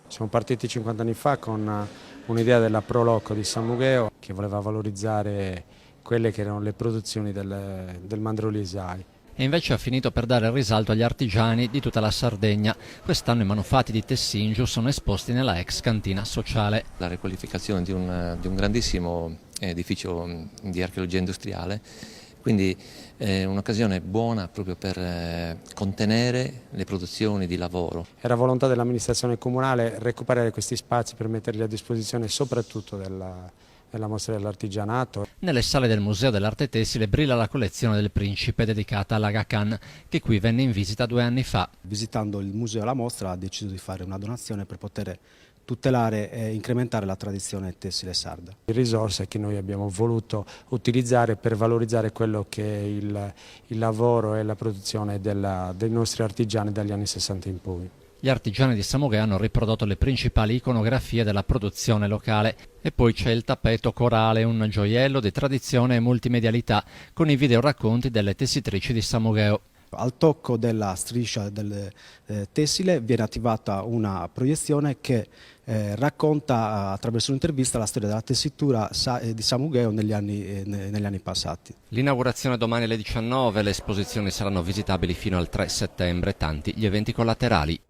Siamo partiti 50 anni fa con un'idea della Pro Loco di San Mugheo che voleva valorizzare quelle che erano le produzioni del Mandrolesai. E invece ha finito per dare risalto agli artigiani di tutta la Sardegna. Quest'anno i manufatti di Tessingiu sono esposti nella ex cantina sociale. La riqualificazione di un grandissimo edificio di archeologia industriale, quindi è un'occasione buona proprio per contenere le produzioni di lavoro. Era volontà dell'amministrazione comunale recuperare questi spazi per metterli a disposizione soprattutto della mostra dell'artigianato. Nelle sale del Museo dell'Arte Tessile brilla la collezione del Principe dedicata all'Aga Khan, che qui venne in visita 2 anni fa. Visitando il museo e la mostra ha deciso di fare una donazione per poter tutelare e incrementare la tradizione tessile sarda. Risorse che noi abbiamo voluto utilizzare per valorizzare quello che è il lavoro e la produzione dei nostri artigiani dagli anni 60 in poi. Gli artigiani di San Mugheo hanno riprodotto le principali iconografie della produzione locale e poi c'è il tappeto corale, un gioiello di tradizione e multimedialità con i videoracconti delle tessitrici di San Mugheo. Al tocco della striscia del tessile viene attivata una proiezione che racconta attraverso un'intervista la storia della tessitura di San Mugheo negli anni passati. L'inaugurazione domani alle 19, le esposizioni saranno visitabili fino al 3 settembre, tanti gli eventi collaterali.